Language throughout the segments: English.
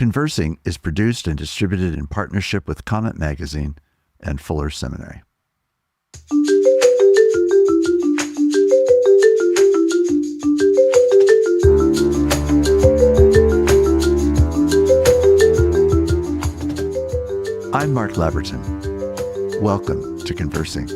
Conversing is produced and distributed in partnership with Comment Magazine and Fuller Seminary. I'm Mark Labberton. Welcome to Conversing.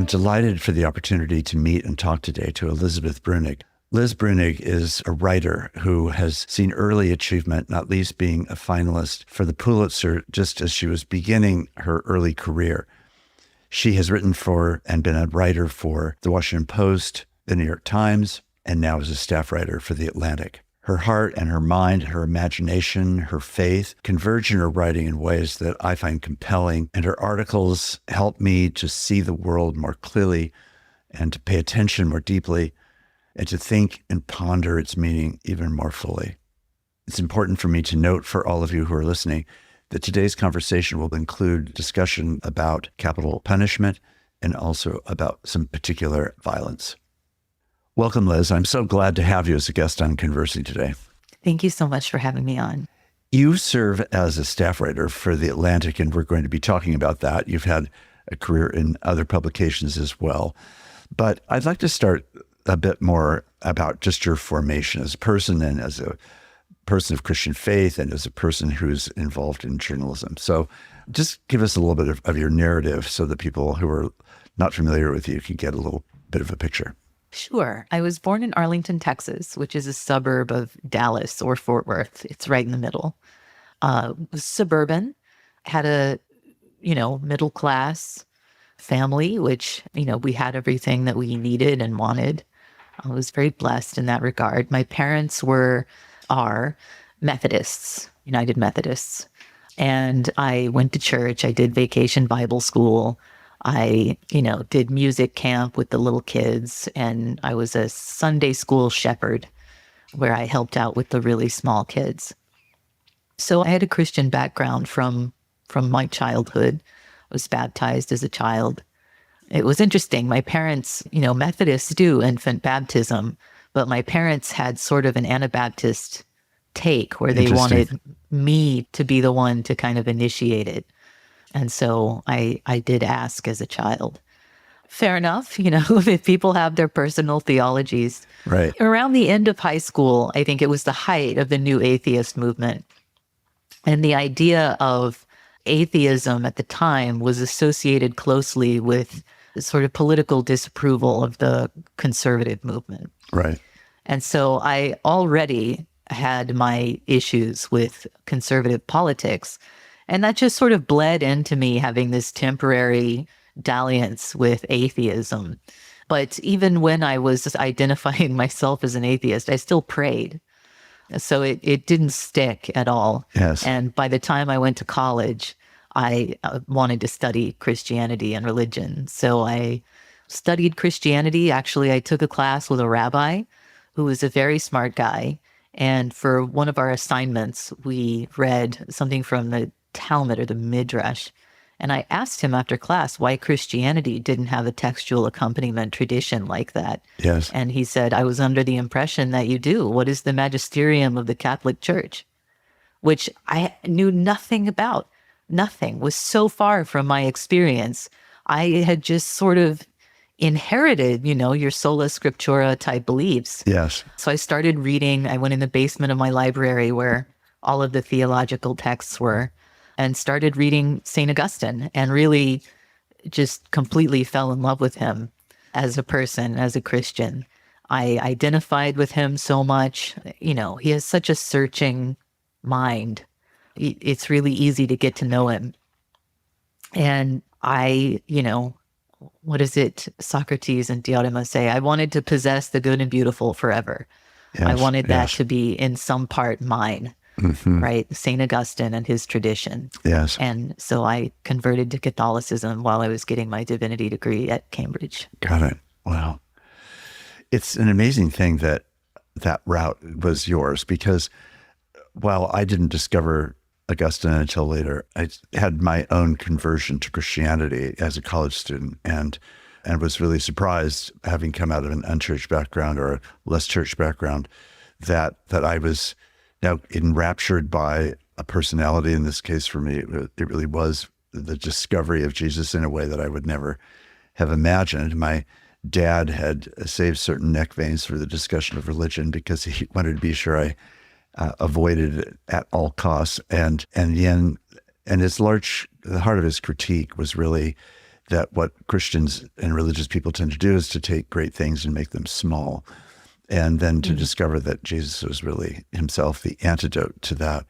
Delighted for the opportunity to meet and talk today to Elizabeth Bruenig. Liz Bruenig is a writer who has seen early achievement, not least being a finalist for the Pulitzer just as she was beginning her early career. She has written for and been a writer for the Washington Post, the New York Times, and now is a staff writer for The Atlantic. Her heart and her mind, her imagination, her faith converge in her writing in ways that I find compelling, and her articles help me to see the world more clearly and to pay attention more deeply and to think and ponder its meaning even more fully. It's important for me to note for all of you who are listening that today's conversation will include discussion about capital punishment and also about some particular violence. Welcome, Liz. I'm so glad to have you as a guest on Conversing today. Thank you so much for having me on. You serve as a staff writer for The Atlantic, and we're going to be talking about that. You've had a career in other publications as well. But I'd like to start a bit more about just your formation as a person and as a person of Christian faith and as a person who's involved in journalism. So just give us a little bit of your narrative so that people who are not familiar with you can get a little bit of a picture. Sure. I was born in Arlington, Texas, which is a suburb of Dallas or Fort Worth. It's right in the middle. Was suburban, had a, middle class family, which, we had everything that we needed and wanted. I was very blessed in that regard. My parents are Methodists, United Methodists. And I went to church. I did vacation Bible school. I, did music camp with the little kids, and I was a Sunday school shepherd where I helped out with the really small kids. So I had a Christian background from my childhood. I was baptized as a child. It was interesting. My parents, Methodists do infant baptism, but my parents had sort of an Anabaptist take where they wanted me to be the one to kind of initiate it. And so I did ask as a child. Fair enough, if people have their personal theologies. Right. Around the end of high school, I think it was the height of the new atheist movement. And the idea of atheism at the time was associated closely with sort of political disapproval of the conservative movement. Right. And so I already had my issues with conservative politics. And that just sort of bled into me having this temporary dalliance with atheism. But even when I was identifying myself as an atheist, I still prayed. So it didn't stick at all. Yes. And by the time I went to college, I wanted to study Christianity and religion. So I studied Christianity. Actually, I took a class with a rabbi who was a very smart guy. And for one of our assignments, we read something from the Talmud or the Midrash. And I asked him after class why Christianity didn't have a textual accompaniment tradition like that. Yes. And he said, I was under the impression that you do. What is the magisterium of the Catholic Church? Which I knew nothing about. Nothing. Was so far from my experience. I had just sort of inherited, your sola scriptura type beliefs. Yes. So I started reading. I went in the basement of my library where all of the theological texts were, and started reading St. Augustine, and really just completely fell in love with him as a person, as a Christian. I identified with him so much. He has such a searching mind. It's really easy to get to know him. And I, what is it? Socrates and Diodorus say, I wanted to possess the good and beautiful forever. Yes, I wanted that to be in some part mine. right? St. Augustine and his tradition. Yes. And so I converted to Catholicism while I was getting my divinity degree at Cambridge. Got it. Wow. It's an amazing thing that that route was yours, because while I didn't discover Augustine until later, I had my own conversion to Christianity as a college student, and was really surprised, having come out of an unchurched background or a less church background, that I was now enraptured by a personality. In this case, for me, it really was the discovery of Jesus in a way that I would never have imagined. My dad had saved certain neck veins for the discussion of religion because he wanted to be sure I avoided it at all costs. And the heart of his critique was really that what Christians and religious people tend to do is to take great things and make them small, and then to discover that Jesus was really himself the antidote to that.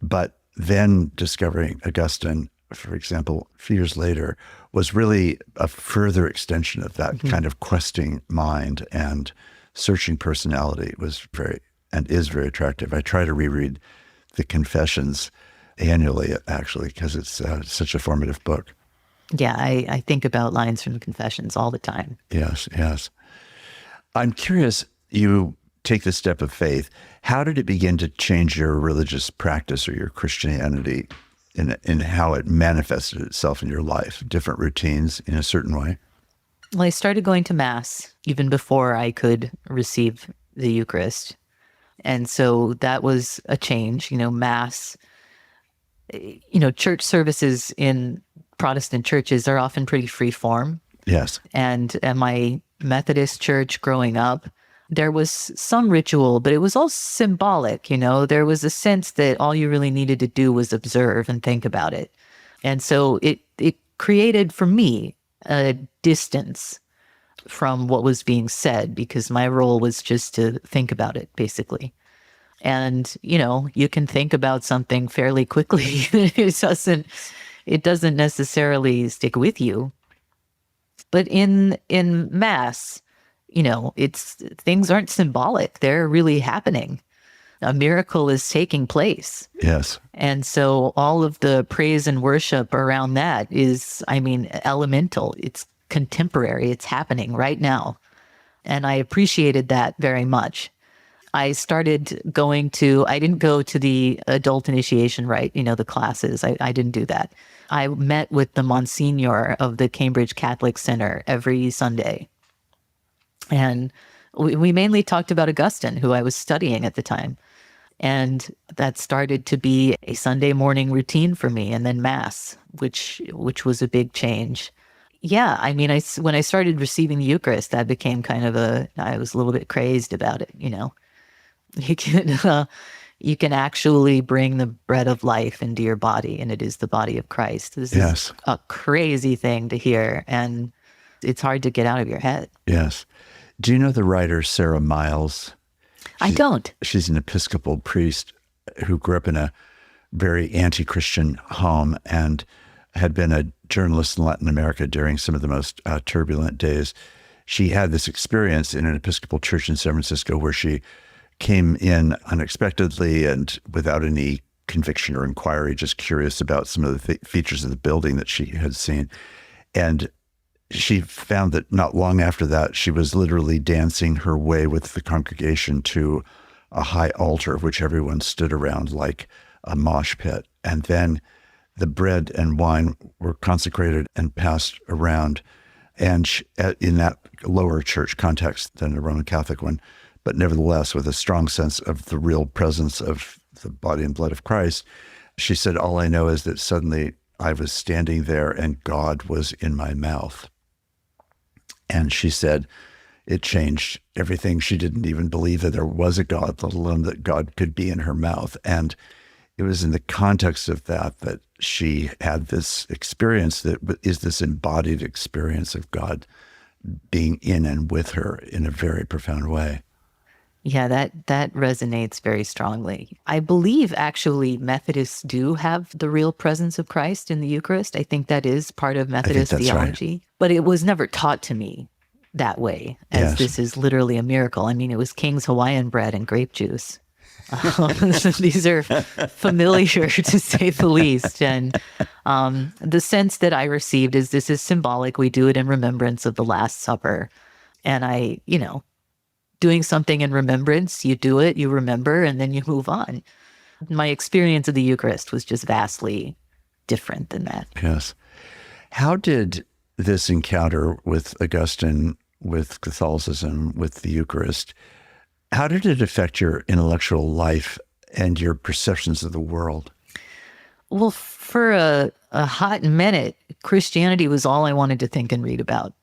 But then discovering Augustine, for example, a few years later, was really a further extension of that kind of questing mind and searching personality. It was very, and is very attractive. I try to reread the Confessions annually, actually, because it's such a formative book. Yeah, I think about lines from the Confessions all the time. Yes, yes. I'm curious, you take the step of faith. How did it begin to change your religious practice or your Christianity in how it manifested itself in your life? Different routines in a certain way? Well, I started going to Mass even before I could receive the Eucharist. And so that was a change. Mass, church services in Protestant churches are often pretty free form. Yes. And at my Methodist church growing up, there was some ritual, but it was all symbolic. There was a sense that all you really needed to do was observe and think about it. And so it created for me a distance from what was being said, because my role was just to think about it, basically. And, you can think about something fairly quickly. It doesn't necessarily stick with you. But in Mass, things aren't symbolic. They're really happening. A miracle is taking place. Yes. And so all of the praise and worship around that is, elemental. It's contemporary. It's happening right now. And I appreciated that very much. I started I didn't go to the adult initiation rite, the classes. I didn't do that. I met with the Monsignor of the Cambridge Catholic Center every Sunday. And we mainly talked about Augustine, who I was studying at the time. And that started to be a Sunday morning routine for me, and then Mass, which was a big change. Yeah, when I started receiving the Eucharist, that became kind of I was a little bit crazed about it, You can actually bring the bread of life into your body, and it is the body of Christ. This is a crazy thing to hear, and it's hard to get out of your head. Yes. Do you know the writer Sarah Miles? I don't. She's an Episcopal priest who grew up in a very anti-Christian home and had been a journalist in Latin America during some of the most turbulent days. She had this experience in an Episcopal church in San Francisco where she came in unexpectedly and without any conviction or inquiry, just curious about some of the features of the building that she had seen. And she found that not long after that, she was literally dancing her way with the congregation to a high altar, which everyone stood around like a mosh pit. And then the bread and wine were consecrated and passed around. And in that lower church context than a Roman Catholic one, but nevertheless with a strong sense of the real presence of the body and blood of Christ, she said, all I know is that suddenly I was standing there and God was in my mouth. And she said it changed everything. She didn't even believe that there was a God, let alone that God could be in her mouth. And it was in the context of that she had this experience that is this embodied experience of God being in and with her in a very profound way. Yeah, that resonates very strongly. I believe actually Methodists do have the real presence of Christ in the Eucharist. I think that is part of Methodist theology. Right. But it was never taught to me that way, as this is literally a miracle. It was King's Hawaiian bread and grape juice. These are familiar, to say the least. And the sense that I received is this is symbolic. We do it in remembrance of the Last Supper. And doing something in remembrance, you do it, you remember, and then you move on. My experience of the Eucharist was just vastly different than that. Yes. How did this encounter with Augustine, with Catholicism, with the Eucharist, how did it affect your intellectual life and your perceptions of the world? Well, for a hot minute, Christianity was all I wanted to think and read about.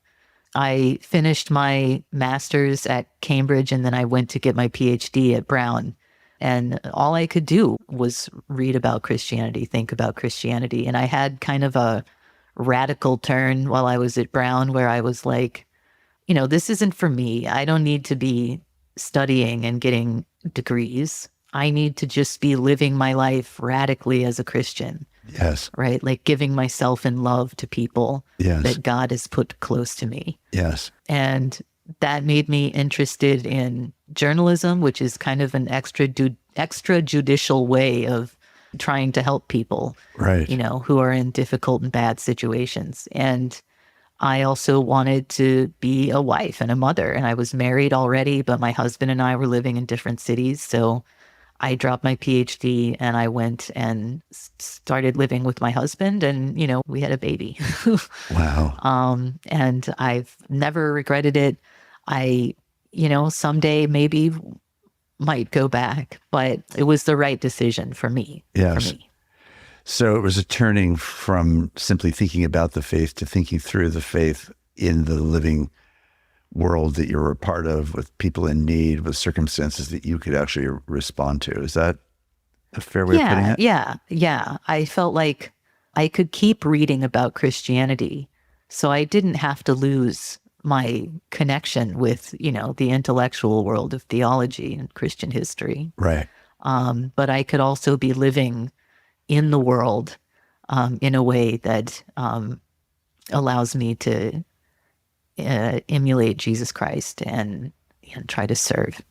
I finished my master's at Cambridge, and then I went to get my PhD at Brown. And all I could do was read about Christianity, think about Christianity. And I had kind of a radical turn while I was at Brown where I was like, this isn't for me. I don't need to be studying and getting degrees. I need to just be living my life radically as a Christian. Yes. Right? Like giving myself in love to people Yes. that God has put close to me. Yes. And that made me interested in journalism, which is kind of an extrajudicial way of trying to help people, Right. who are in difficult and bad situations. And I also wanted to be a wife and a mother. And I was married already, but my husband and I were living in different cities. So I dropped my PhD and I went and started living with my husband, and, we had a baby. Wow. And I've never regretted it. I, someday maybe might go back, but it was the right decision for me. Yes. So it was a turning from simply thinking about the faith to thinking through the faith in the living world that you're a part of, with people in need, with circumstances that you could actually respond to. Is that a fair way of putting it? Yeah. I felt like I could keep reading about Christianity, so I didn't have to lose my connection with, the intellectual world of theology and Christian history. Right. But I could also be living in the world in a way that allows me to emulate Jesus Christ and try to serve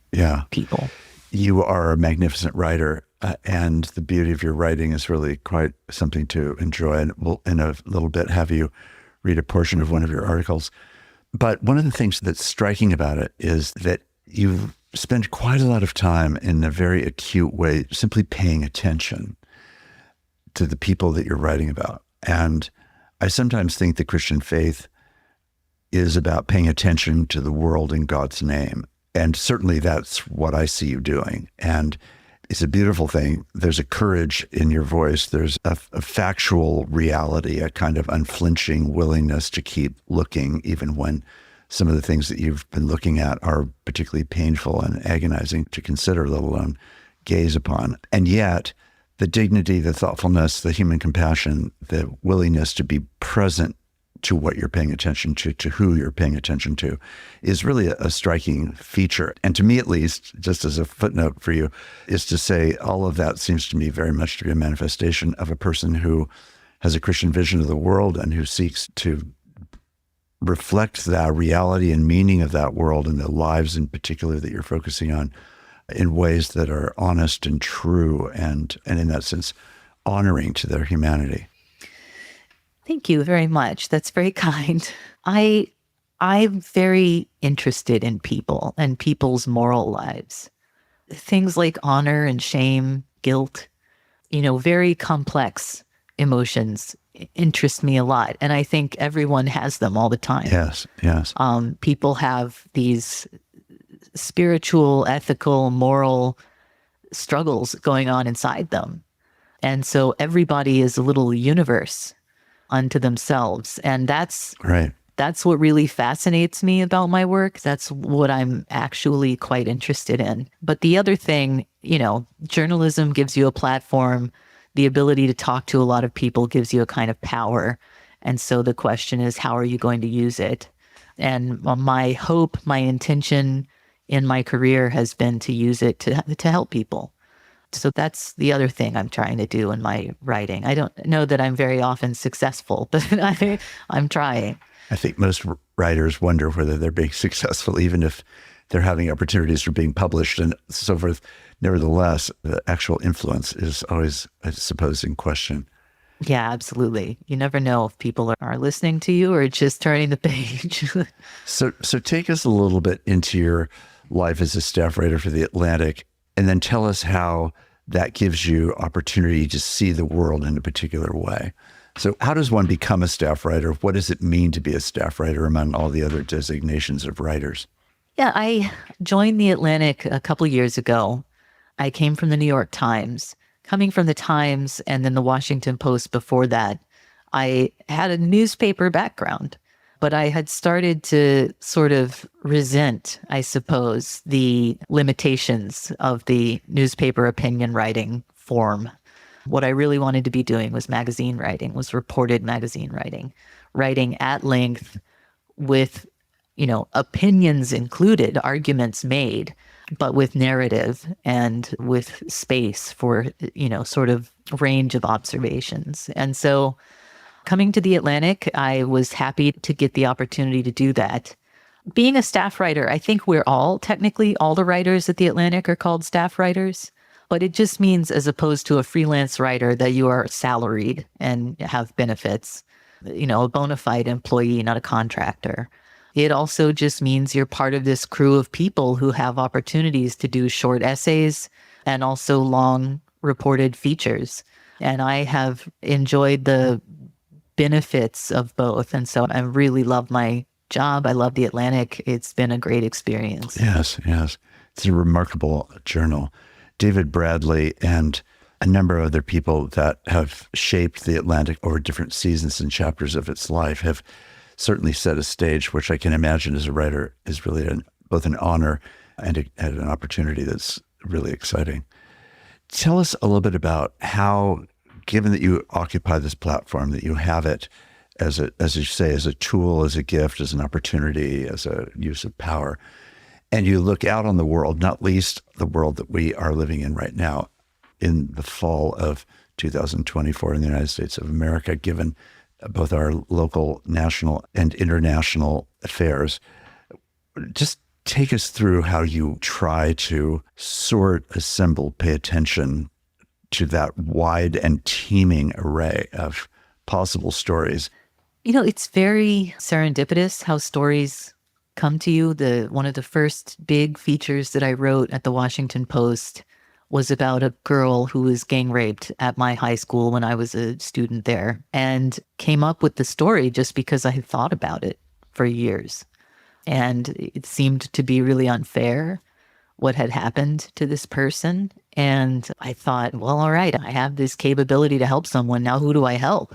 people. You are a magnificent writer, and the beauty of your writing is really quite something to enjoy. And we'll, in a little bit, have you read a portion of one of your articles. But one of the things that's striking about it is that you spend quite a lot of time in a very acute way simply paying attention to the people that you're writing about. And I sometimes think the Christian faith is about paying attention to the world in God's name. And certainly that's what I see you doing. And it's a beautiful thing. There's a courage in your voice. There's a factual reality, a kind of unflinching willingness to keep looking, even when some of the things that you've been looking at are particularly painful and agonizing to consider, let alone gaze upon. And yet, the dignity, the thoughtfulness, the human compassion, the willingness to be present to what you're paying attention to who you're paying attention to, is really a striking feature. And to me, at least, just as a footnote for you, is to say all of that seems to me very much to be a manifestation of a person who has a Christian vision of the world and who seeks to reflect that reality and meaning of that world and the lives in particular that you're focusing on in ways that are honest and true and in that sense, honoring to their humanity. Thank you very much. That's very kind. I'm very interested in people and people's moral lives. Things like honor and shame, guilt, very complex emotions interest me a lot. And I think everyone has them all the time. Yes. People have these spiritual, ethical, moral struggles going on inside them. And so everybody is a little universe unto themselves. And that's right. That's what really fascinates me about my work. That's what I'm actually quite interested in. But the other thing, journalism gives you a platform. The ability to talk to a lot of people gives you a kind of power. And so the question is, how are you going to use it? And my hope, my intention in my career has been to use it to help people. So that's the other thing I'm trying to do in my writing. I don't know that I'm very often successful, but I'm trying. I think most writers wonder whether they're being successful, even if they're having opportunities for being published and so forth. Nevertheless, the actual influence is always, I suppose, in question. Yeah, absolutely. You never know if people are listening to you or just turning the page. So take us a little bit into your life as a staff writer for The Atlantic, and then tell us how that gives you opportunity to see the world in a particular way. So how does one become a staff writer? What does it mean to be a staff writer among all the other designations of writers? Yeah, I joined The Atlantic a couple years ago. I came from the New York Times. Coming from the Times and then the Washington Post before that, I had a newspaper background, but I had started to sort of resent, I suppose, the limitations of the newspaper opinion writing form. What I really wanted to be doing was magazine writing, was reported magazine writing, writing at length with, opinions included, arguments made, but with narrative and with space for, sort of range of observations. And so coming to The Atlantic, I was happy to get the opportunity to do that. Being a staff writer, I think we're all, technically, all the writers at The Atlantic are called staff writers, but it just means as opposed to a freelance writer that you are salaried and have benefits, a bona fide employee, not a contractor. It also just means you're part of this crew of people who have opportunities to do short essays and also long reported features. And I have enjoyed the benefits of both. And so I really love my job. I love The Atlantic. It's been a great experience. Yes. It's a remarkable journal. David Bradley and a number of other people that have shaped The Atlantic over different seasons and chapters of its life have certainly set a stage, which I can imagine as a writer is really both an honor and an opportunity that's really exciting. Tell us a little bit about how, given that you occupy this platform, that you have it as you say, as a tool, as a gift, as an opportunity, as a use of power, and you look out on the world, not least the world that we are living in right now in the fall of 2024 in the United States of America, given both our local, national, and international affairs. Just take us through how you try to sort, assemble, pay attention to that wide and teeming array of possible stories. It's very serendipitous how stories come to you. One of the first big features that I wrote at the Washington Post was about a girl who was gang raped at my high school when I was a student there, and came up with the story just because I had thought about it for years. And it seemed to be really unfair what had happened to this person. And I thought, well, all right, I have this capability to help someone. Now who do I help?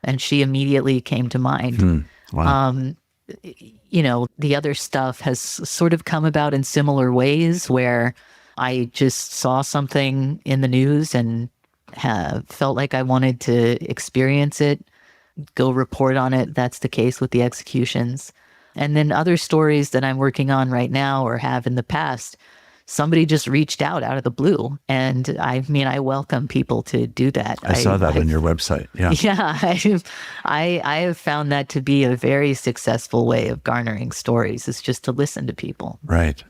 And she immediately came to mind. Wow. The other stuff has sort of come about in similar ways where I just saw something in the news and felt like I wanted to experience it, go report on it. That's the case with the executions. And then other stories that I'm working on right now or have in the past, somebody just reached out of the blue. And I welcome people to do that. I saw that on your website. Yeah. Yeah. I have found that to be a very successful way of garnering stories, is just to listen to people. Right.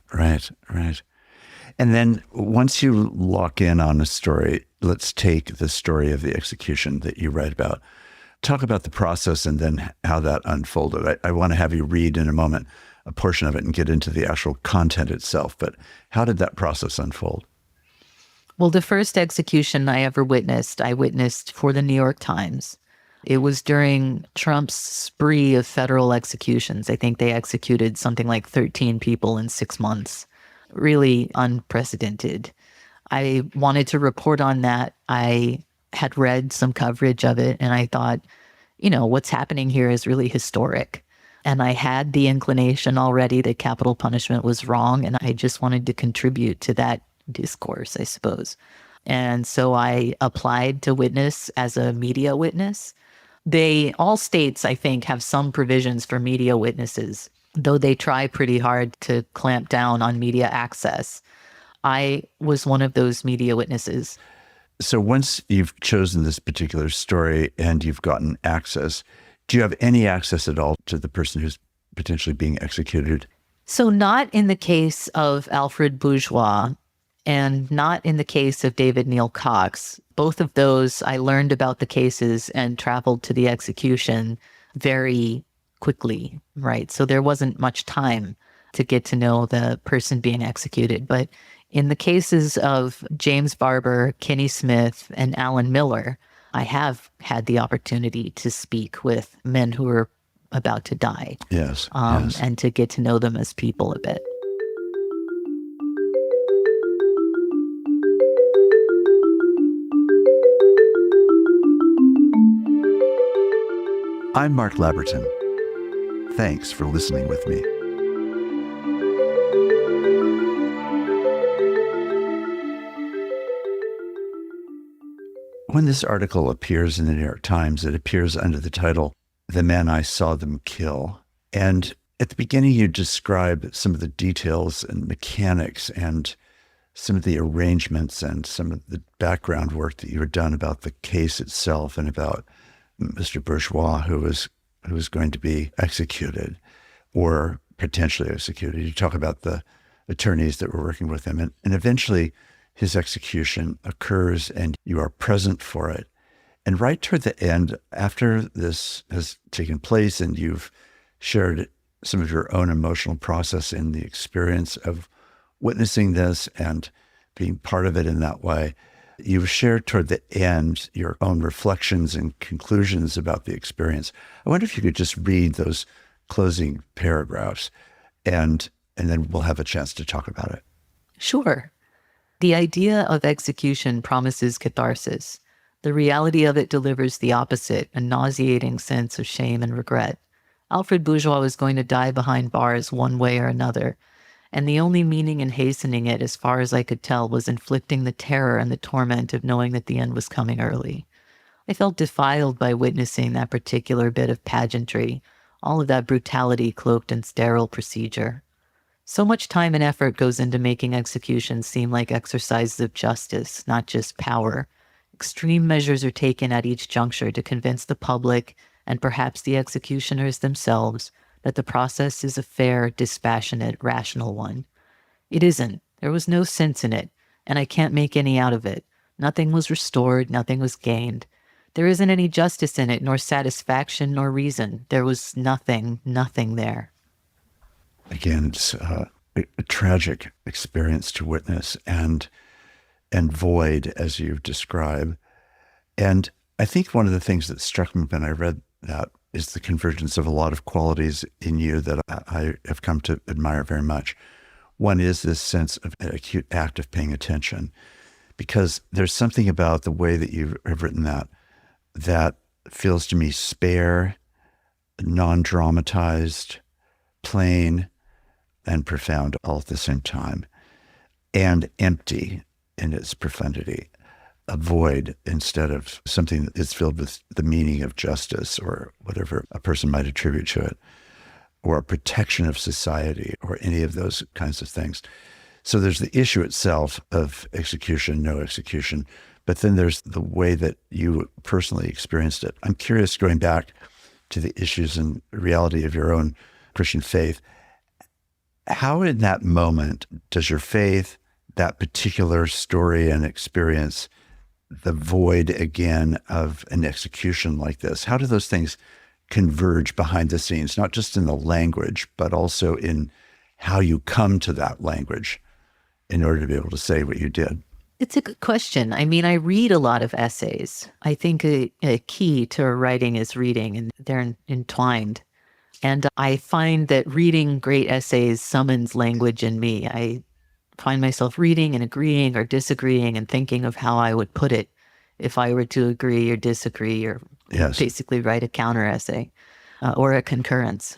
And then once you lock in on a story, let's take the story of the execution that you write about. Talk about the process and then how that unfolded. I want to have you read in a moment a portion of it and get into the actual content itself. But how did that process unfold? Well, the first execution I ever witnessed, I witnessed for the New York Times. It was during Trump's spree of federal executions. I think they executed something like 13 people in 6 months. Really unprecedented. I wanted to report on that. I had read some coverage of it, and I thought, what's happening here is really historic. And I had the inclination already that capital punishment was wrong, and I just wanted to contribute to that discourse, I suppose. And so I applied to witness as a media witness. All states, I think, have some provisions for media witnesses, though they try pretty hard to clamp down on media access. I was one of those media witnesses. So once you've chosen this particular story and you've gotten access, do you have any access at all to the person who's potentially being executed? So not in the case of Alfred Bourgeois and not in the case of David Neal Cox. Both of those, I learned about the cases and traveled to the execution very quickly, right? So there wasn't much time to get to know the person being executed. But in the cases of James Barber, Kinney Smith, and Alan Miller, I have had the opportunity to speak with men who were about to die. Yes, yes. And to get to know them as people a bit. I'm Mark Labberton. Thanks for listening with me. When this article appears in the New York Times, it appears under the title, "The Men I Saw Them Kill." And at the beginning, you describe some of the details and mechanics and some of the arrangements and some of the background work that you had done about the case itself and about Mr. Bourgeois, who was going to be executed or potentially executed. You talk about the attorneys that were working with him. And eventually, his execution occurs and you are present for it. And right toward the end, after this has taken place and you've shared some of your own emotional process in the experience of witnessing this and being part of it in that way, you've shared toward the end your own reflections and conclusions about the experience. I wonder if you could just read those closing paragraphs and then we'll have a chance to talk about it. Sure. The idea of execution promises catharsis. The reality of it delivers the opposite, a nauseating sense of shame and regret. Alfred Bourgeois was going to die behind bars one way or another, and the only meaning in hastening it, as far as I could tell, was inflicting the terror and the torment of knowing that the end was coming early. I felt defiled by witnessing that particular bit of pageantry, all of that brutality cloaked in sterile procedure. So much time and effort goes into making executions seem like exercises of justice, not just power. Extreme measures are taken at each juncture to convince the public and perhaps the executioners themselves that the process is a fair, dispassionate, rational one. It isn't. There was no sense in it, and I can't make any out of it. Nothing was restored, nothing was gained. There isn't any justice in it, nor satisfaction, nor reason. There was nothing there. Again, it's a tragic experience to witness and void, as you've described. And I think one of the things that struck me when I read that is the convergence of a lot of qualities in you that I have come to admire very much. One is this sense of an acute act of paying attention, because there's something about the way that you have written that feels to me spare, non-dramatized, plain, and profound all at the same time, and empty in its profundity. A void instead of something that is filled with the meaning of justice or whatever a person might attribute to it, or a protection of society or any of those kinds of things. So there's the issue itself of execution, no execution, but then there's the way that you personally experienced it. I'm curious, going back to the issues and reality of your own Christian faith, how in that moment does your faith, that particular story and experience, the void again of an execution like this, how do those things converge behind the scenes, not just in the language, but also in how you come to that language in order to be able to say what you did? It's a good question. I mean, I read a lot of essays. I think a key to writing is reading, and they're entwined. And I find that reading great essays summons language in me. I find myself reading and agreeing or disagreeing and thinking of how I would put it if I were to agree or disagree or basically write a counter essay or a concurrence.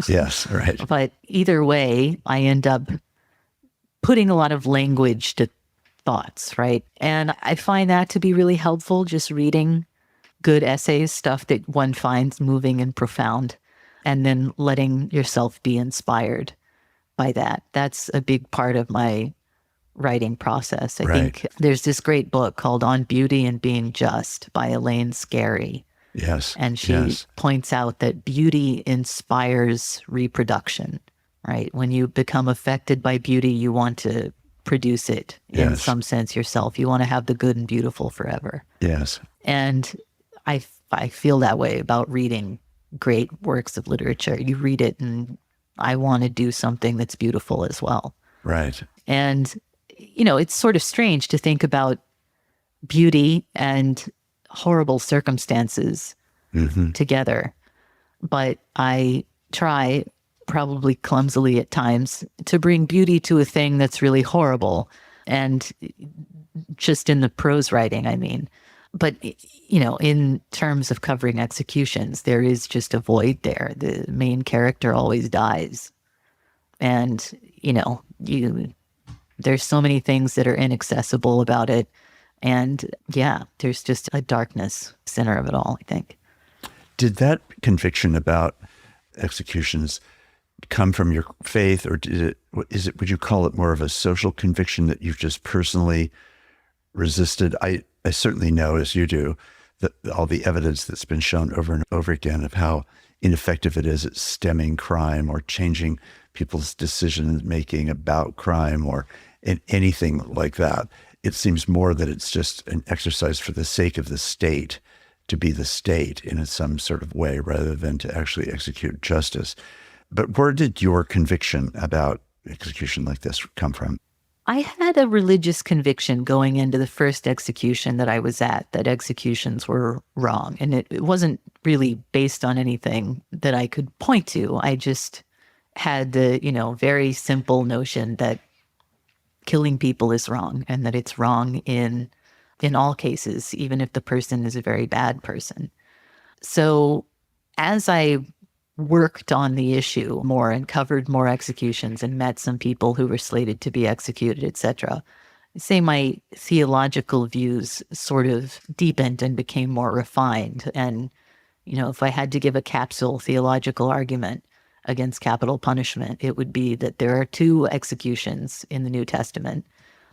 Yes, right. But either way, I end up putting a lot of language to thoughts, right? And I find that to be really helpful, just reading good essays, stuff that one finds moving and profound, and then letting yourself be inspired by that. That's a big part of my writing process. I think there's this great book called On Beauty and Being Just by Elaine Scarry. Yes. And she points out that beauty inspires reproduction. right? When you become affected by beauty, you want to produce it in Yes. some sense yourself. You want to have the good and beautiful forever. Yes. And I feel that way about reading great works of literature. You read it and I want to do something that's beautiful as well. Right. And, it's sort of strange to think about beauty and horrible circumstances together. But I try, probably clumsily at times, to bring beauty to a thing that's really horrible. And just in the prose writing, I mean. But, in terms of covering executions, there is just a void there. The main character always dies. And, there's so many things that are inaccessible about it. And yeah, there's just a darkness center of it all, I think. Did that conviction about executions come from your faith, or would you call it more of a social conviction that you've just personally resisted? I certainly know, as you do, that all the evidence that's been shown over and over again of how ineffective it is at stemming crime or changing people's decision making about crime or in anything like that. It seems more that it's just an exercise for the sake of the state, to be the state in some sort of way, rather than to actually execute justice. But where did your conviction about execution like this come from? I had a religious conviction going into the first execution that I was at, that executions were wrong. And it wasn't really based on anything that I could point to. I just had the, very simple notion that killing people is wrong, and that it's wrong in all cases, even if the person is a very bad person. So as I worked on the issue more and covered more executions and met some people who were slated to be executed, etc., I say my theological views sort of deepened and became more refined. And, if I had to give a capsule theological argument against capital punishment, it would be that there are two executions in the New Testament.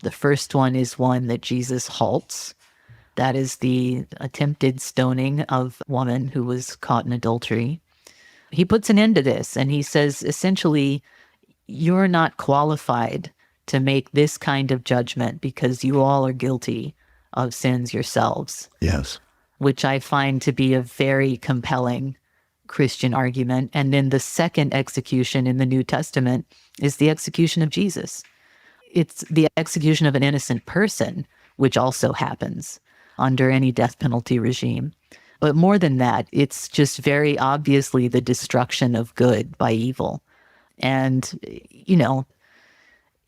The first one is one that Jesus halts. That is the attempted stoning of a woman who was caught in adultery. He puts an end to this, and he says, essentially, you're not qualified to make this kind of judgment because you all are guilty of sins yourselves. Yes. Which I find to be a very compelling Christian argument. And then the second execution in the New Testament is the execution of Jesus. It's the execution of an innocent person, which also happens under any death penalty regime. But more than that, it's just very obviously the destruction of good by evil. And,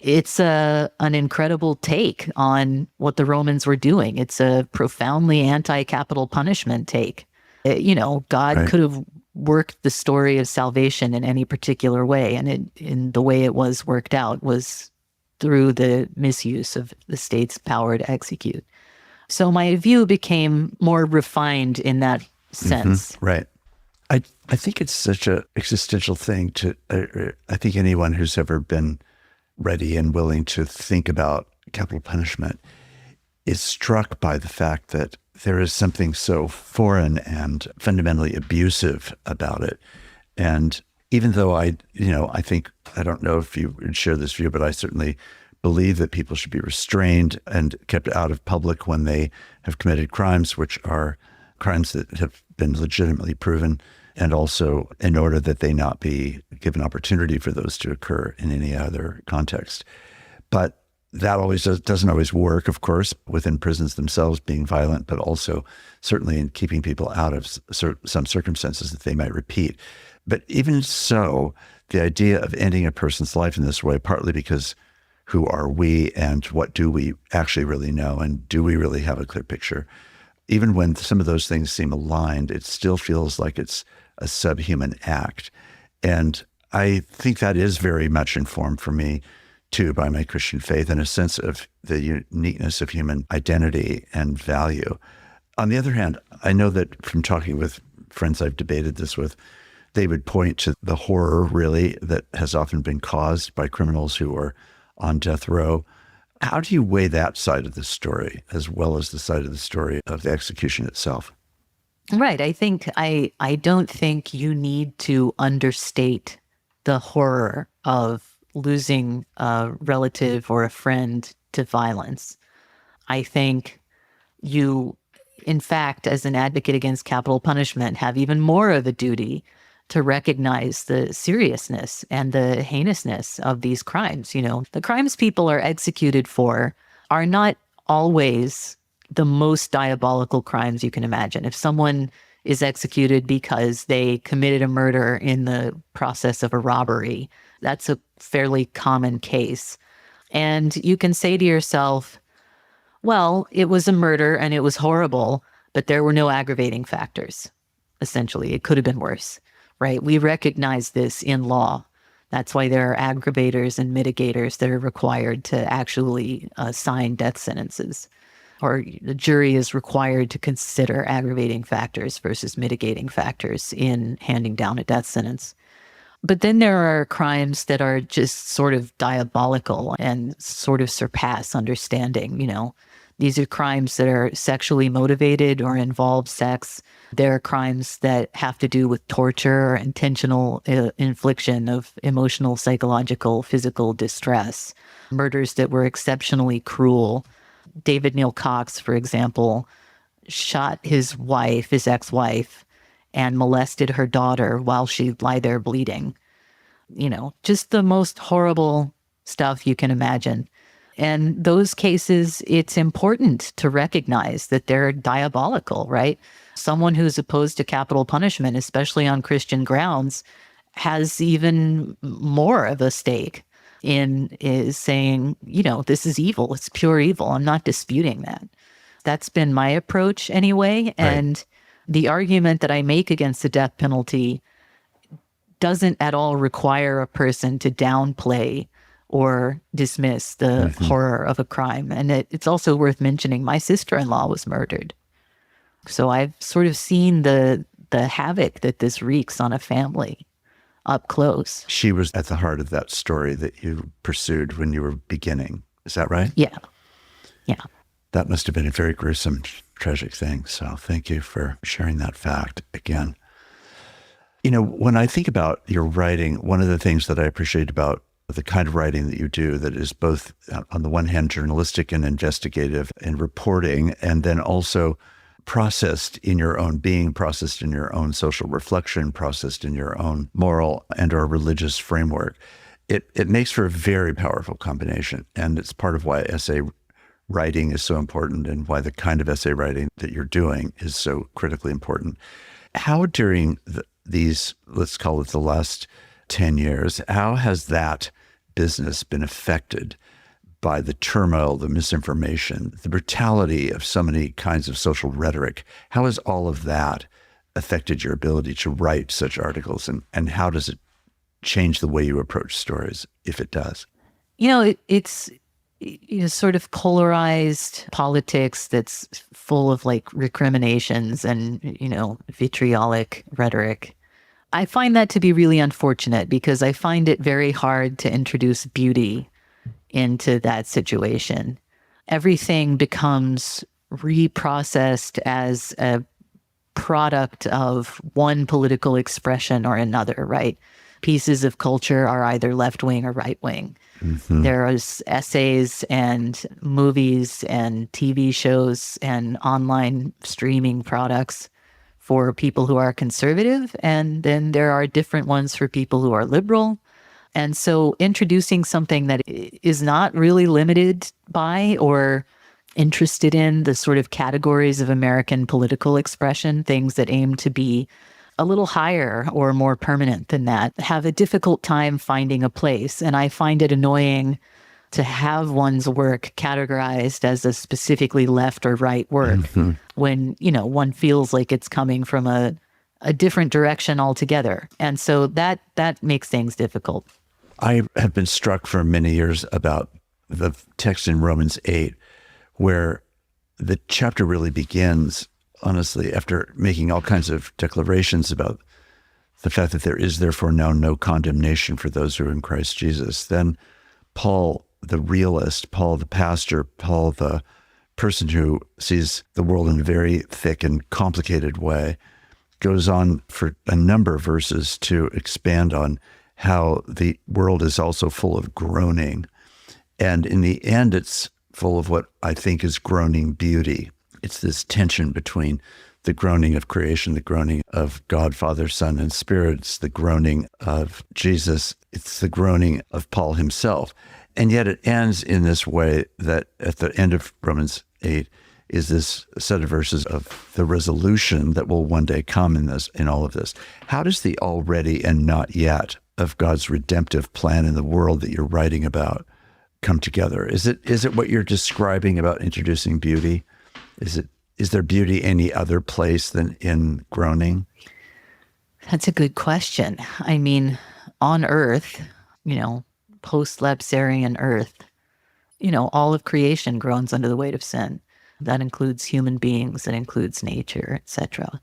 it's an incredible take on what the Romans were doing. It's a profoundly anti-capital punishment take. God Right. could have worked the story of salvation in any particular way. And in the way it was worked out was through the misuse of the state's power to execute. So my view became more refined in that sense. Right. I think it's such an existential thing to, I think anyone who's ever been ready and willing to think about capital punishment is struck by the fact that there is something so foreign and fundamentally abusive about it. And even though I think, I don't know if you would share this view, but I certainly believe that people should be restrained and kept out of public when they have committed crimes, which are crimes that have been legitimately proven, and also in order that they not be given opportunity for those to occur in any other context. But that doesn't always work, of course, within prisons themselves being violent, but also certainly in keeping people out of some circumstances that they might repeat. But even so, the idea of ending a person's life in this way, partly because who are we and what do we actually really know, and do we really have a clear picture? Even when some of those things seem aligned, it still feels like it's a subhuman act. And I think that is very much informed for me too by my Christian faith and a sense of the uniqueness of human identity and value. On the other hand, I know that from talking with friends I've debated this with, they would point to the horror really that has often been caused by criminals who are on death row. How do you weigh that side of the story as well as the side of the story of the execution itself? Right. I don't think you need to understate the horror of losing a relative or a friend to violence. I think you, in fact, as an advocate against capital punishment, have even more of a duty to recognize the seriousness and the heinousness of these crimes. The crimes people are executed for are not always the most diabolical crimes you can imagine. If someone is executed because they committed a murder in the process of a robbery, that's a fairly common case. And you can say to yourself, well, it was a murder and it was horrible, but there were no aggravating factors. Essentially, it could have been worse, right? We recognize this in law. That's why there are aggravators and mitigators that are required to actually sign death sentences. Or the jury is required to consider aggravating factors versus mitigating factors in handing down a death sentence. But then there are crimes that are just sort of diabolical and sort of surpass understanding. These are crimes that are sexually motivated or involve sex. There are crimes that have to do with torture or intentional infliction of emotional, psychological, physical distress. Murders that were exceptionally cruel. David Neal Cox, for example, shot his wife, his ex-wife, and molested her daughter while she lay there bleeding. Just the most horrible stuff you can imagine. And those cases, it's important to recognize that they're diabolical, right? Someone who's opposed to capital punishment, especially on Christian grounds, has even more of a stake in is saying, this is evil. It's pure evil. I'm not disputing that. That's been my approach anyway. Right. And the argument that I make against the death penalty doesn't at all require a person to downplay or dismiss the horror of a crime. And it's also worth mentioning my sister-in-law was murdered. So I've sort of seen the havoc that this wreaks on a family up close. She was at the heart of that story that you pursued when you were beginning. Is that right? Yeah. Yeah. That must have been a very gruesome, tragic thing. So thank you for sharing that fact again. When I think about your writing, one of the things that I appreciate about the kind of writing that you do that is both, on the one hand, journalistic and investigative and reporting, and then also processed in your own being, processed in your own social reflection, processed in your own moral and or religious framework. It makes for a very powerful combination. And it's part of why essay writing is so important and why the kind of essay writing that you're doing is so critically important. How during these, let's call it the last 10 years, how has that business been affected by the turmoil, the misinformation, the brutality of so many kinds of social rhetoric? How has all of that affected your ability to write such articles? And how does it change the way you approach stories, if it does? It's sort of polarized politics that's full of recriminations and, vitriolic rhetoric. I find that to be really unfortunate because I find it very hard to introduce beauty into that situation. Everything becomes reprocessed as a product of one political expression or another, right? Pieces of culture are either left-wing or right-wing. Mm-hmm. There's essays and movies and TV shows and online streaming products for people who are conservative, and then there are different ones for people who are liberal. And so introducing something that is not really limited by or interested in the sort of categories of American political expression, things that aim to be a little higher or more permanent than that, have a difficult time finding a place. And I find it annoying to have one's work categorized as a specifically left or right work when, one feels like it's coming from a different direction altogether. And so that makes things difficult. I have been struck for many years about the text in Romans 8, where the chapter really begins, honestly, after making all kinds of declarations about the fact that there is therefore now no condemnation for those who are in Christ Jesus. Then Paul, the realist, Paul, the pastor, Paul, the person who sees the world in a very thick and complicated way, goes on for a number of verses to expand on how the world is also full of groaning. And in the end, it's full of what I think is groaning beauty. It's this tension between the groaning of creation, the groaning of God, Father, Son, and Spirit. It's the groaning of Jesus. It's the groaning of Paul himself. And yet it ends in this way that at the end of Romans 8 is this set of verses of the resolution that will one day come in all of this. How does the already and not yet of God's redemptive plan in the world that you're writing about come together? Is it what you're describing about introducing beauty? Is there beauty any other place than in groaning? That's a good question. I mean, on Earth, post-lapsarian Earth, all of creation groans under the weight of sin. That includes human beings, that includes nature, etc.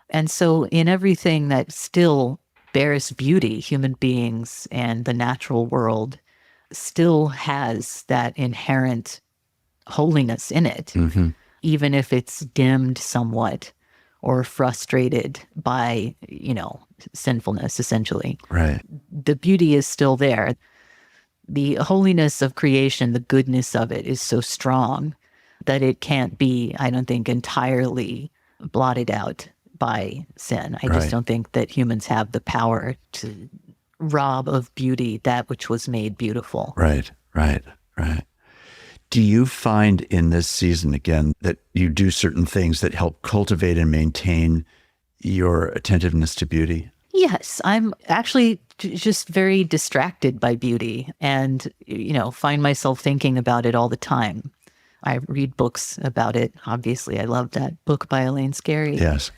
And so in everything that still bears beauty, human beings and the natural world still has that inherent holiness in it, even if it's dimmed somewhat or frustrated by, sinfulness, essentially. Right. The beauty is still there. The holiness of creation, the goodness of it is so strong that it can't be, I don't think, entirely blotted out by sin. I just don't think that humans have the power to rob of beauty that which was made beautiful. Right. Do you find in this season, again, that you do certain things that help cultivate and maintain your attentiveness to beauty? Yes, I'm actually just very distracted by beauty and, find myself thinking about it all the time. I read books about it. Obviously, I love that book by Elaine Scarry. Yes.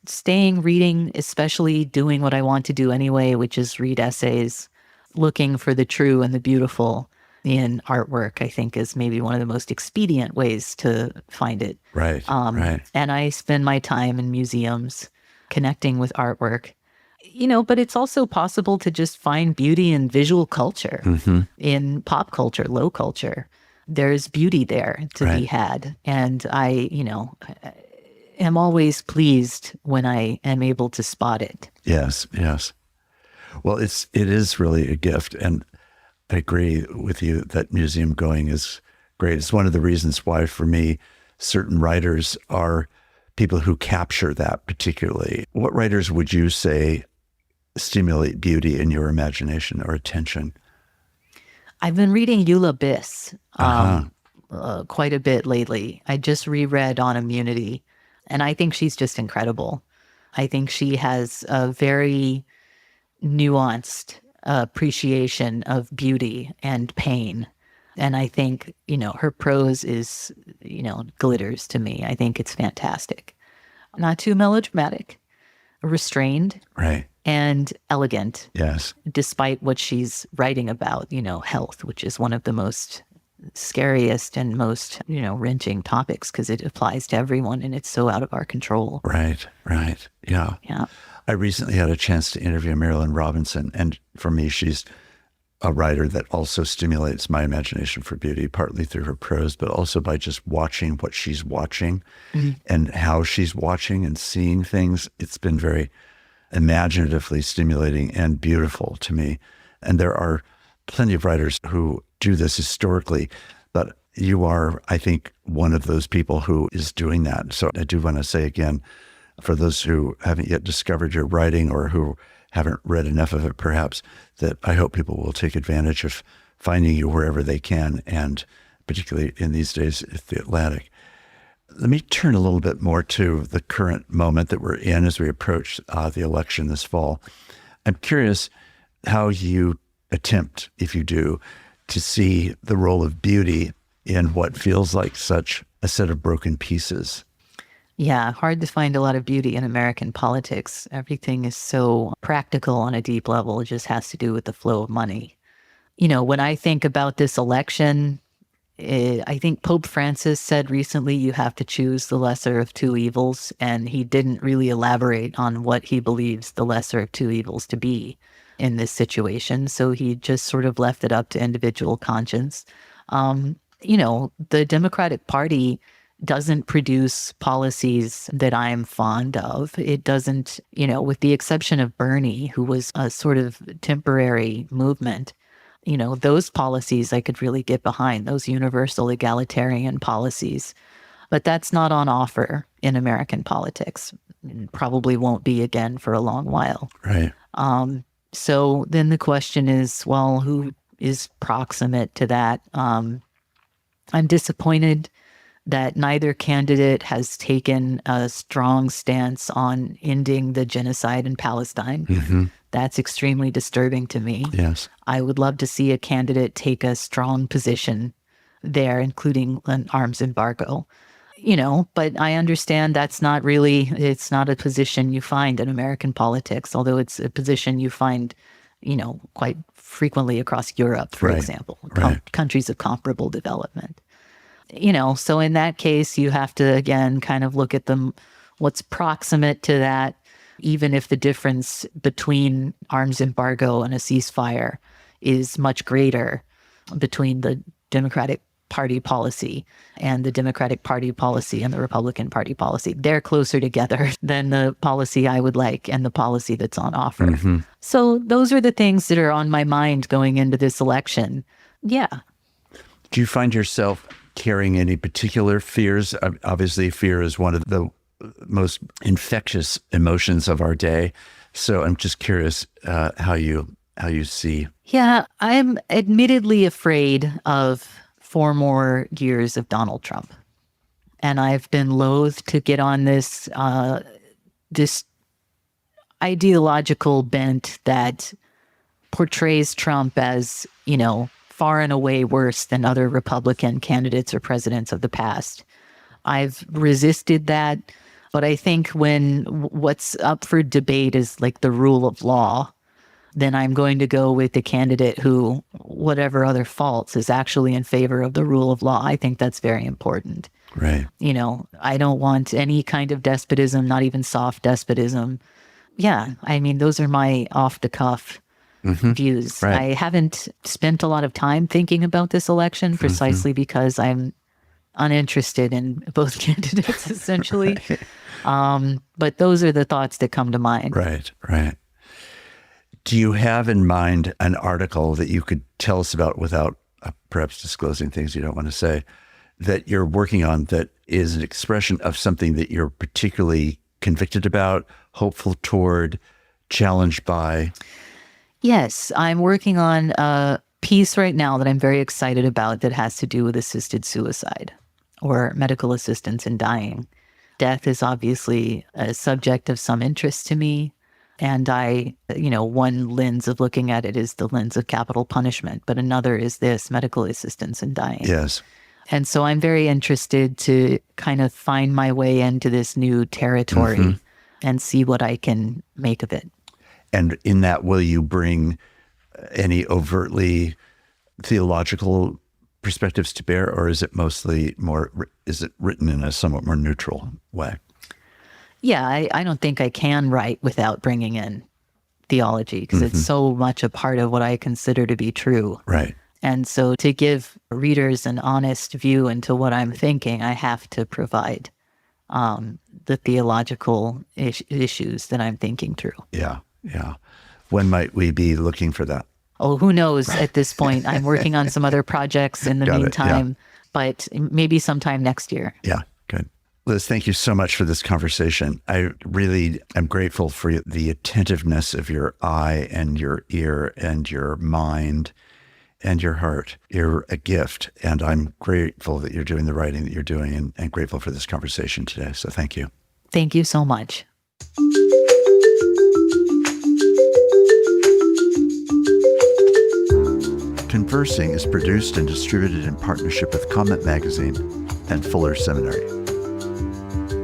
Staying, reading, especially doing what I want to do anyway, which is read essays, looking for the true and the beautiful in artwork, I think is maybe one of the most expedient ways to find it. Right. And I spend my time in museums connecting with artwork. But it's also possible to just find beauty in visual culture, in pop culture, low culture. There's beauty there to be had. And I, am always pleased when I am able to spot it. Yes. Well, it is really a gift. And I agree with you that museum going is great. It's one of the reasons why, for me, certain writers are people who capture that particularly. What writers would you say stimulate beauty in your imagination or attention? I've been reading Eula Biss quite a bit lately. I just reread On Immunity, and I think she's just incredible. I think she has a very nuanced appreciation of beauty and pain. And I think, her prose is, glitters to me. I think it's fantastic. Not too melodramatic, restrained. Right. And elegant. Yes. Despite what she's writing about, health, which is one of the most scariest and most, wrenching topics because it applies to everyone and it's so out of our control. Right. Yeah. I recently had a chance to interview Marilyn Robinson, and for me, she's a writer that also stimulates my imagination for beauty, partly through her prose, but also by just watching what she's watching and how she's watching and seeing things. It's been very imaginatively stimulating and beautiful to me. And there are plenty of writers who do this historically, but you are, I think, one of those people who is doing that. So I do want to say again, for those who haven't yet discovered your writing or who haven't read enough of it perhaps, that I hope people will take advantage of finding you wherever they can, and particularly in these days at the Atlantic. Let me turn a little bit more to the current moment that we're in as we approach the election this fall. I'm curious how you attempt, if you do, to see the role of beauty in what feels like such a set of broken pieces. Yeah, hard to find a lot of beauty in American politics. Everything is so practical on a deep level. It just has to do with the flow of money. When I think about this election, I think Pope Francis said recently you have to choose the lesser of two evils, and he didn't really elaborate on what he believes the lesser of two evils to be in this situation. So he just sort of left it up to individual conscience. The Democratic Party doesn't produce policies that I'm fond of. It doesn't, with the exception of Bernie, who was a sort of temporary movement, those policies I could really get behind, those universal egalitarian policies. But that's not on offer in American politics. And probably won't be again for a long while. Right. So then the question is, well, who is proximate to that? I'm disappointed that neither candidate has taken a strong stance on ending the genocide in Palestine. Mm-hmm. That's extremely disturbing to me. Yes. I would love to see a candidate take a strong position there, including an arms embargo. But I understand it's not a position you find in American politics, although it's a position you find, quite frequently across Europe, for example, countries of comparable development. So in that case, you have to, again, kind of look at what's proximate to that, even if the difference between arms embargo and a ceasefire is much greater between the Democratic Party policy and the Democratic Party policy and the Republican Party policy. They're closer together than the policy I would like and the policy that's on offer. Mm-hmm. So those are the things that are on my mind going into this election. Yeah. Do you find yourself carrying any particular fears? Obviously, fear is one of the most infectious emotions of our day. So I'm just curious how you see. Yeah, I'm admittedly afraid of 4 more years of Donald Trump. And I've been loath to get on this ideological bent that portrays Trump as, far and away worse than other Republican candidates or presidents of the past. I've resisted that, but I think when what's up for debate is like the rule of law, then I'm going to go with the candidate who, whatever other faults, is actually in favor of the rule of law. I think that's very important. Right. I don't want any kind of despotism, not even soft despotism. Yeah, I mean, those are my off-the-cuff views. Right. I haven't spent a lot of time thinking about this election precisely because I'm uninterested in both candidates, essentially. Right. But those are the thoughts that come to mind. Right. Do you have in mind an article that you could tell us about without perhaps disclosing things you don't want to say, that you're working on that is an expression of something that you're particularly convicted about, hopeful toward, challenged by? Yes, I'm working on a piece right now that I'm very excited about that has to do with assisted suicide or medical assistance in dying. Death is obviously a subject of some interest to me. And one lens of looking at it is the lens of capital punishment, but another is this medical assistance in dying. Yes. And so I'm very interested to kind of find my way into this new territory and see what I can make of it. And in that, will you bring any overtly theological perspectives to bear, or is it mostly is it written in a somewhat more neutral way? Yeah, I don't think I can write without bringing in theology because it's so much a part of what I consider to be true. Right. And so to give readers an honest view into what I'm thinking, I have to provide the theological issues that I'm thinking through. Yeah. When might we be looking for that? Oh, who knows at this point? I'm working on some other projects in the meantime, but maybe sometime next year. Yeah, good. Liz, thank you so much for this conversation. I really am grateful for the attentiveness of your eye and your ear and your mind and your heart. You're a gift, and I'm grateful that you're doing the writing that you're doing and grateful for this conversation today. So thank you. Thank you so much. Conversing is produced and distributed in partnership with Comment Magazine and Fuller Seminary.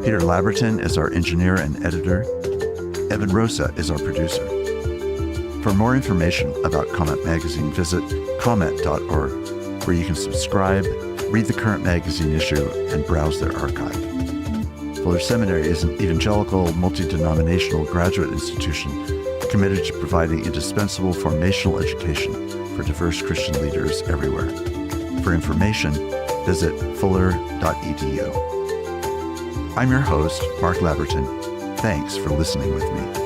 Peter Labberton is our engineer and editor. Evan Rosa is our producer. For more information about Comment Magazine, visit comment.org, where you can subscribe, read the current magazine issue, and browse their archive. Fuller Seminary is an evangelical, multi-denominational graduate institution committed to providing indispensable formational education for diverse Christian leaders everywhere. For information, visit fuller.edu. I'm your host, Mark Labberton. Thanks for listening with me.